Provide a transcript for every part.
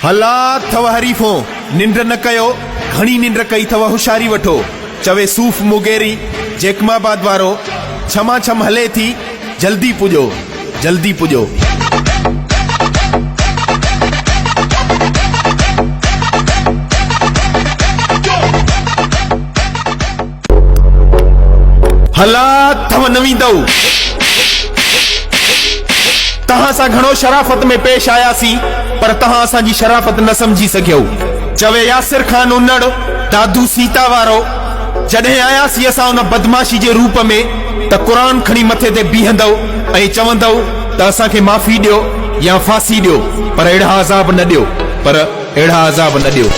हला थव हरीफो निंड न कयो घणी निंड कई थव होशियारी वठो चवे सूफ मुगेरी जेकमाबाद वारो छमा छम हले थी जल्दी पुजो जल्दी पुजो। हला थव नवी दऊ तहां सा घणो शराफत में पेश आयासी पर तहां असांजी शराफत न समझी सघियो। चवे यासिर खान उन्नड़ दादू सीता वारो जॾहिं आयासी असां उन बदमाशी जे रूप में त कुरान खणी मथे ते बीहंदो ऐं चवंदो त असांखे माफ़ी ॾियो या फांसी ॾियो पर अहिड़ा अज़ाब न ॾियो पर अहिड़ा अज़ाब न ॾियो।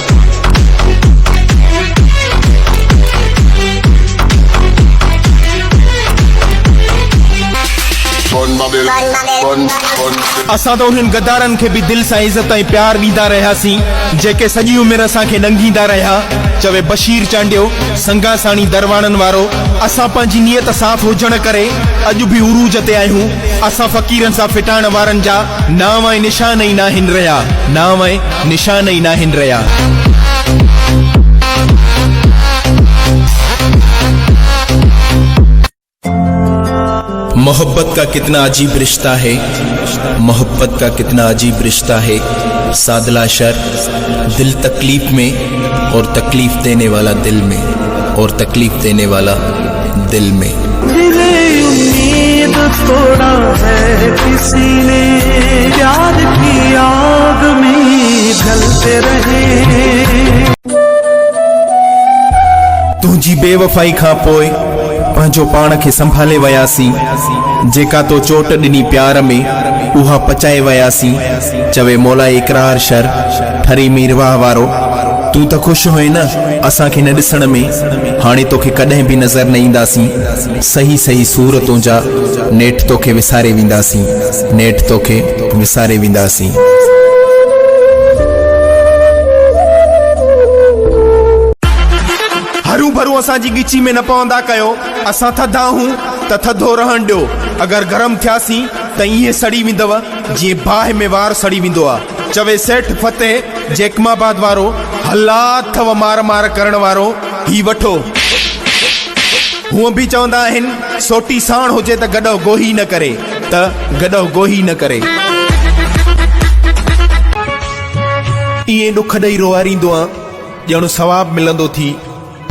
असां तो उन्हनि गदारनि खे भी दिल सां इज्जत ऐं प्यार ॾींदा रहियासीं जेके सॼी उमिरि असांखे नंगींदा रहिया। चवे बशीर चांडियो संगासाणी दरवाणनि वारो असां पंहिंजी नियत साफ़ हुजण करे अॼु भी उरूज ते आहियूं। असां फ़क़ीरनि सां फिटाइण वारनि जा नाम ऐं निशान ई नाहिन रहिया नाम ऐं निशान ई नाहिन रहिया। मोहब्बत का कितना अजीब रिश्ता है मोहब्बत का कितना अजीब रिश्ता है सादला शर दिल तकलीफ में और तकलीफ देने वाला दिल में और तकलीफ देने वाला दिल में। उम्मीद तोड़ा है किसी ने प्यार की आग में जलते रहे। तुझी बेवफाई खां पोइ पंहिंजो पाण खे संभाले वयासीं जेका तो चोट ॾिनी प्यार में उहा पचाए वयासीं। चवे मौला इकरार शर ठरी मीरवाह वारो तू त खुश हुए न असांखे न ॾिसण में हाणे तोखे कॾहिं भी नज़र न ईंदासीं। सही सही सूरतों जा नेठ तोखे विसारे वेंदासीं नेठ तोखे विसारे वेंदासीं। हरू भरू असांजी गिची में न पवंदा कयो असां थधा हूं त थधो रहण ॾियो अगर गरम थियासीं त ईअं सड़ी वेंदव जीअं बाहि में वार सड़ी वेंदो आहे। चवे सेठ फतेह जेकमाबाद वारो हला अथव मार मार करण वारो ही वठो। हूअं भी चवंदा आहिनि सोटी साण हुजे त गॾो गोही न करे त गॾो गोही न करे। ईअं ॾुख ॾेई रोआरींदो आहे ॼण सवाब मिलंदो थी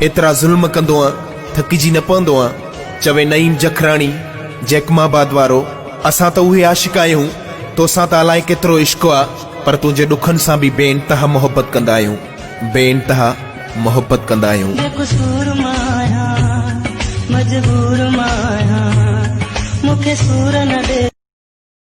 एतरा जुल्म कंदो आ थकिजी न पवंदो आ। चवे नईम जखराणी जेकमाबाद वारो असां त उहे आशिक आहियूं तोसां त अलाए केतिरो इश्क आ पर तुंहिंजे ॾुखनि सां भी बेइंतहा मोहब्बत कंदा आहियूं बेइंतहा मोहब्बत कंदा आहियूं। बेक़सूर माया मजबूर माया मूंखे सूर न दे।